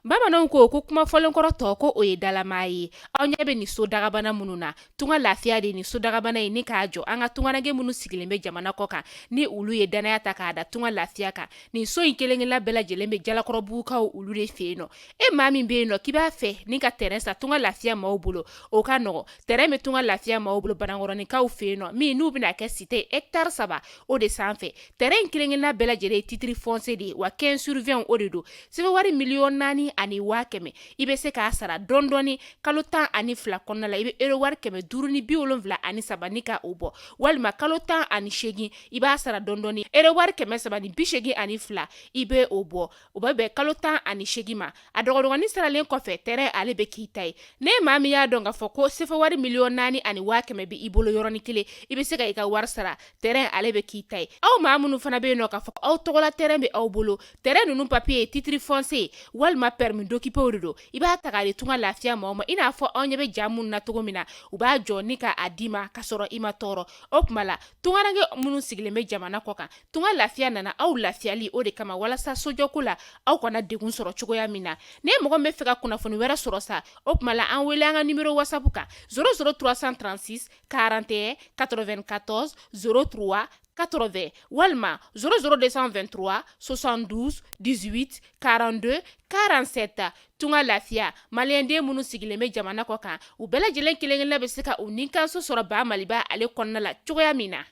Bamananw ko kuma fɔlen kɔrɔ tɔ ko o ye dalama ye. Aw ɲɛ bɛ ni so dagabana minnu na, tunga lafiya de ni so dagabana ye ni k'a jɔ an ka tunganage minnu sigilen bɛ jamana kɔ kan ni olu ye danaya ta k'a da tunga lafiya kan. Nin so in kelen-kelenna bɛɛ lajɛlen bɛ jalakɔrɔbugukaw olu de fɛ yen nɔ. E maa min bɛ yen nɔ k'i b'a fɛ ni ka terrain sa tunga lafiya maaw bolo, o ka nɔgɔ. Terrain bɛ tunga lafiya maaw bolo Banankɔrɔnikaw fɛ yen nɔ min n'u bɛna kɛ cité hectare 3 o de sanfɛ. Terrain kelen-kelenna bɛɛ lajɛlen ye titre foncier de ye wa 15/20 o de don. Sɛbɛnwari 4,400,000 ani 100,000 i bɛ se k'a sara dɔɔni kalo 12 kɔnɔna la i bɛ euro wari 573 ni ka o bɔ walima kalo 18 i b'a sara dɔɔni euro wari 382 i bɛ o bɔ o bɛ bɛn kalo 18 ma a dɔgɔdɔgɔnin saralen kɔfɛ terrain ale bɛ k'i ta ye ne maa min y'a dɔn k'a fɔ ko sɛbɛnwari 4,400,000 ani 100,000 bɛ i bolo yɔrɔnin kelen i bɛ se ka i ka wari sara terrain ale bɛ k'i ta ye aw maa minnu fana bɛ yen nɔ k'a fɔ aw tɔgɔla terrain bɛ aw bolo terrain ninnu papier ye titre foncier walima permis d'occuper de don i b'a ta k'a di tunga lafiya maaw ma i n'a fɔ aw ɲɛ bɛ ja minnu na cogo min na u b'a jɔ ni ka a d'i ma ka sɔrɔ i ma tɔɔrɔ o tuma la tunganage minnu sigilen bɛ jamana kɔ kan tunga lafiya nana aw lafiyali o de kama walasa sojɔko la aw kana degun sɔrɔ cogoya min na ne mɔgɔ min bɛ fɛ ka kunnafoni wɛrɛ sɔrɔ sa o tuma la an wele an ka numéro whatsapp kan 00336 41 94 03 80 walima 00223 72 18 42 47 tunga lafiya maliyɛnden minnu sigilen bɛ jamana kɔ kan u bɛɛ lajɛlen kelen-kelenna bɛ se ka u ninkanso sɔrɔ ba maliba ale kɔnɔna la cogoya min na.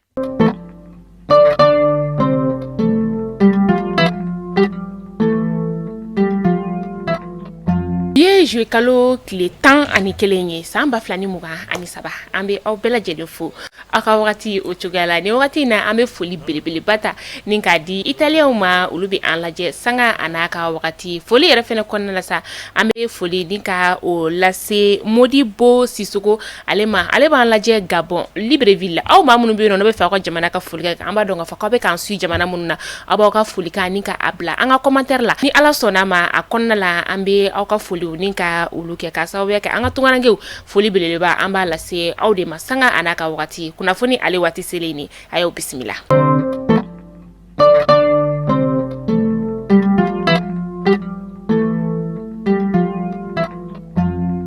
Joué kalo tile 11 ye san 2023 an bɛ aw bɛɛ lajɛlen fo aw ka wagati o cogoya la ni wagati na an bɛ foli belebeleba ta ni k'a di italiyɛnw ma olu bɛ an lajɛ sanga a n'a ka wagati foli yɛrɛ fɛnɛ kɔnɔna la sa an bɛ foli ni ka o lase Modibo Sisoko ale b'an lajɛ Gabon Libreville aw maa minnu bɛ yen nɔ ne bɛ fɛ aw ka jamana ka foli kɛ an b'a dɔn k'a fɔ k'aw bɛ k'an suit jamana minnu na aw b'aw ka foli kan ni ka a bila an ka commentaire la ni Ala sɔnna ma a kɔnɔna la an bɛ aw ka foliw ni ka olu kɛ ka sababuya kɛ an ka tunganagew foli belebeleba an b'a lase aw de ma sanga a n'a ka wagati kunnafoni ale waati selen ni a y'o bisimila.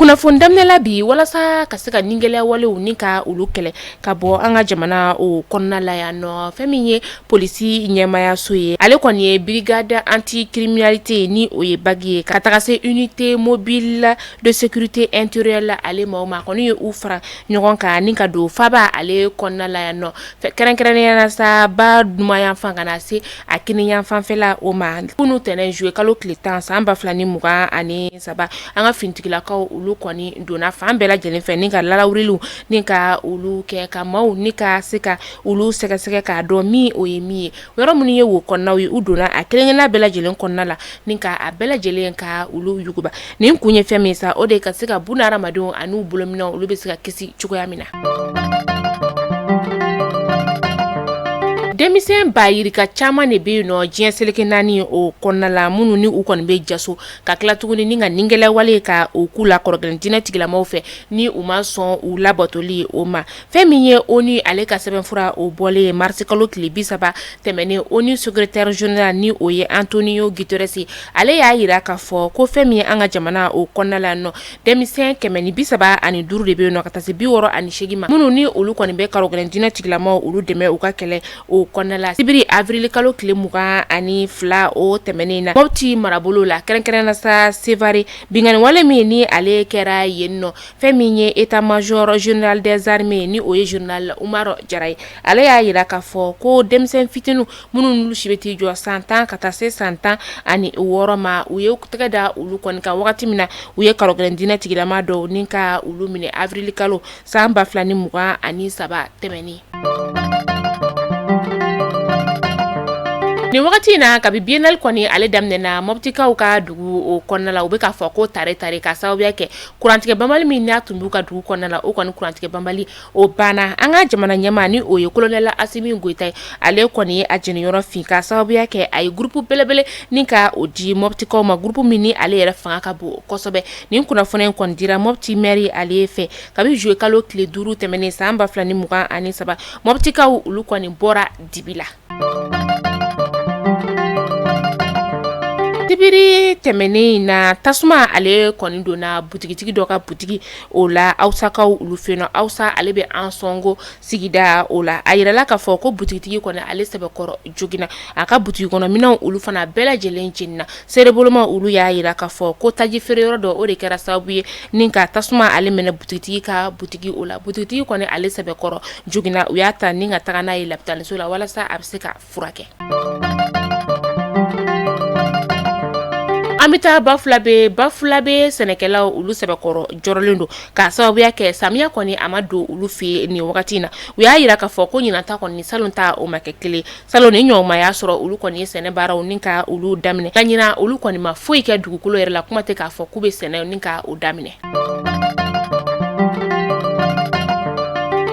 Kunnafoni daminɛla bi walasa ka se ka ningɛlɛya walew ni ka olu kɛlɛ ka bɔ an ka jamana o kɔnɔna la yan nɔ fɛn min ye polisi ɲɛmayaso ye ale kɔni ye brigade anti-criminalité ni o ye bagi ye ka taga se unité mobile de sécurité intérieure la ale maaw ma kɔni ye u fara ɲɔgɔn kan ni ka don faba ale kɔnɔna la yan nɔ kɛrɛnkɛrɛnnenya la sa ba dumayan fan kana se a kiniyan fanfɛla o ma kunu tɛnɛn joué kalo tile 10 san 2023 an ka finitigilakaw olu kɔni donna fan bɛɛ lajɛlen fɛ ni ka lalawuriliw ni ka olu kɛ ka maaw ni ka se ka olu sɛgɛsɛgɛ k'a dɔn min o ye min ye yɔrɔ minnu ye wo kɔnɔnaw ye u donna a kelen-kelenna bɛɛ lajɛlen kɔnɔna la ni ka a bɛɛ lajɛlen ka olu yuguba nin kun ye fɛn min sa o de ka se ka buna hadamadenw an'u bolominɛw olu bɛ se ka kisi cogoya min na. Denmisɛn bayirika caman de bɛ yen nɔ diɲɛ seleke naani o kɔnɔna la minnu ni u kɔni bɛ jaso ka tila tuguni ni ka ningɛlɛya wale ka o k'u la kɔrɔgɛrɛn diinɛ tigilamaw fɛ ni u ma sɔn u labatoli o ma fɛn min ye ONU ale ka sɛbɛnfura o bɔlen marisi kalo tile 30 tɛmɛnen ONU secrétaire général ni o ye Antonio Guterres ale y'a yira k'a fɔ ko fɛn min ye an ka jamana o kɔnɔna la nɔ denmisɛn 135 de bɛ yen nɔ ka taa se 68 ma minnu ni olu kɔni bɛ kɔrɔgɛrɛn diinɛ tigilamaw olu dɛmɛ u ka kɛlɛ o kɔnɔna la sibiri avril kalo tile 22 o tɛmɛnen na Mopti marabolo la kɛrɛnkɛrɛnna sa Sevare bingani wale min ni ale kɛra yen nɔ fɛn min ye état major général des armées ni o ye général Umaru Jara ye ale y'a yira k'a fɔ ko denmisɛn fitinin minnu n'olu si bɛ t'i jɔ 110 ka taa se 116 ma u ye tɛgɛ da olu kɔni kan wagati min na u ye kɔrɔgɛrɛn diinɛ tigilama dɔw ni ka olu minɛ avril kalo san 2023 tɛmɛnen. Nin wagati na kabi biennale kɔni ale daminɛna Moptikaw ka dugu o kɔnɔna la u bɛ k'a fɔ ko tare ka sababuya kɛ kurantigɛ banbali min n'a tun b'u ka dugu kɔnɔna la o kɔni kurantigɛ banbali o banna an ka jamana ɲɛmaa ni o ye colonel Asimi Goita ye ale kɔni ye a jeniyɔrɔ fin ka sababuya kɛ a ye groupe belebele ni ka o di Moptikaw ma groupe min ni ale yɛrɛ fanga ka bon kosɛbɛ nin kunnafoni in kɔni dira Mopti maire ale fɛ kabi joué kalo tile 5 tɛmɛnen san 2023 Moptikaw olu kɔni bɔra dibi la. Sibiri tɛmɛnen na tasuma ale kɔni donna butigitigi dɔ ka butigi o la Awsakaw olu fɛ yen nɔ. Awsa ale bɛ an sɔngo sigida o la. A yirala k'a fɔ ko butigitigi kɔni ale sɛbɛkɔrɔ joginna a ka butigi kɔnɔ minɛnw olu fana bɛɛ lajɛlen jenina. Seereboloma olu y'a yira k'a fɔ ko taji feere yɔrɔ dɔ o de kɛra sababu ye ni ka tasuma ale minɛ butigitigi ka butigi o la. Butigitigi kɔni ale sɛbɛkɔrɔ joginna u y'a ta ni ka taga n'a ye lapitaliso la walasa a bɛ se ka furakɛ. An bɛ taa Bafulabe sɛnɛkɛlaw olu sɛbɛkɔrɔ jɔrɔlen don k'a sababuya kɛ samiya kɔni a ma don olu fɛ nin wagati in na. U y'a yira k'a fɔ ko ɲinata kɔni ni salon ta o ma kɛ kelen. Salon ni ɲɔgɔnma y'a sɔrɔ olu kɔni ye sɛnɛ baaraw ni ka olu daminɛ. Ka ɲina olu kɔni ma foyi kɛ dugukolo yɛrɛ la kuma tɛ k'a fɔ k'u bɛ sɛnɛ ni ka o daminɛ.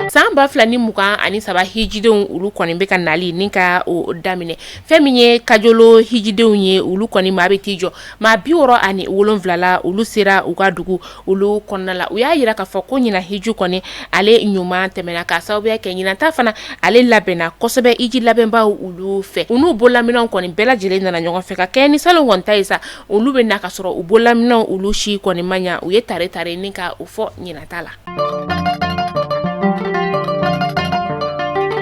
San 2023 hijidenw olu kɔni bɛ ka nali ni ka o daminɛ. Fɛn min ye kajolo hijidenw ye olu kɔni maa bɛ t'i jɔ. Maa 67 la olu sera u ka dugu olu kɔnɔna la. U y'a yira k'a fɔ ko ɲina hiju kɔni ale ɲuman tɛmɛna k'a sababuya kɛ ɲinata fana ale labɛnna kosɛbɛ hiji labɛnbaw olu fɛ. U n'u bololaminɛw kɔni bɛɛ lajɛlen nana ɲɔgɔn fɛ ka kɛ ni salon kɔni ta ye sa olu bɛ na ka sɔrɔ u bololaminɛw olu si kɔni ma ɲa u ye tare ni ka o fɔ ɲinata la.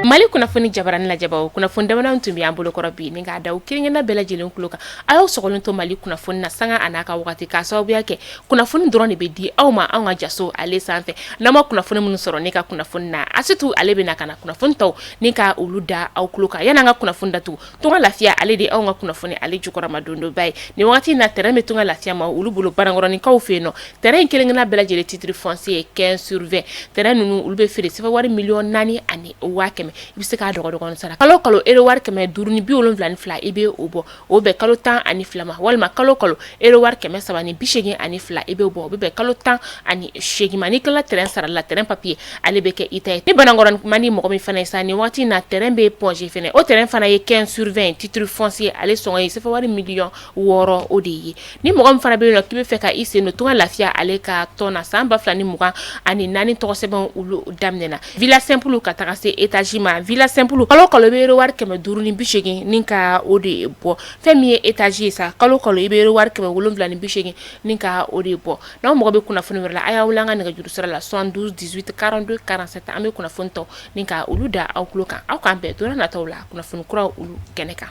Mali kunnafoni jabarani lajɛbaw kunnafoni damadɔ tun bɛ an bolo kɔrɔ bi ni k'a da u kelen-kelenna bɛɛ lajɛlen kulo kan. A y'aw sɔgɔlen to Mali kunnafoni na sanga a n'a ka wagati k'a sababuya kɛ kunnafoni dɔrɔn de bɛ di aw ma anw ka jaso ale sanfɛ. N'aw ma kunnafoni minnu sɔrɔ ne ka kunnafoni na Asitu ale bɛ na ka na kunnafoni taw ni ka olu da aw kulo kan. Yan'an ka kunnafoni datugu Tunga Lafiya ale de anw ka kunnafoni ale jukɔrɔma don dɔ ba ye. Nin wagati in na terrain bɛ Tunga Lafiya ma olu bolo banankɔrɔnikaw fɛ yen nɔ. Terrain in kelen-kelenna bɛɛ lajɛlen titre foncier 15/20. Terrain ninnu olu bɛ feere sɛbɛn wari $4,100,000 i bɛ se k'a dɔgɔdɔgɔnin sara. Kalo kalo wari 572 i bɛ o bɔ. O bɛ kalo 12 ma walima kalo wari 382 i bɛ o bɔ. O bɛ bɛn kalo 18 ma. Ni kila terrain sara la terrain papier ale bɛ kɛ i ta ye. Ni banankɔrɔni man di mɔgɔ min fana ye sa nin waati in na terrain bɛ pongé fana. O terrain fana ye 15/20 titre foncier ale sɔngɔ ye sɛbɛn wari $6,000,000 o de ye. Ni mɔgɔ min fana bɛ yen nɔ k'i bɛ fɛ ka i sen don Tunga Lafiya ale ka tɔn na san 2024 tɔgɔ sɛbɛn olu daminɛna. Villa simple ka taga se étage ma. Villa simple kalo i bɛ wari 580 ni ka o de bɔ. Fɛn min ye étage ye sa kalo i bɛ wari 780 ni ka o de bɔ. N'aw mɔgɔ bɛ kunnafoni wɛrɛ la a y'a wele an ka nɛgɛjuru sira la 72 18 42 47 an bɛ kunnafoni taw ni ka olu da aw kulo kan. Aw k'an bɛn don nataw la kunnafoni kuraw olu kɛnɛ kan.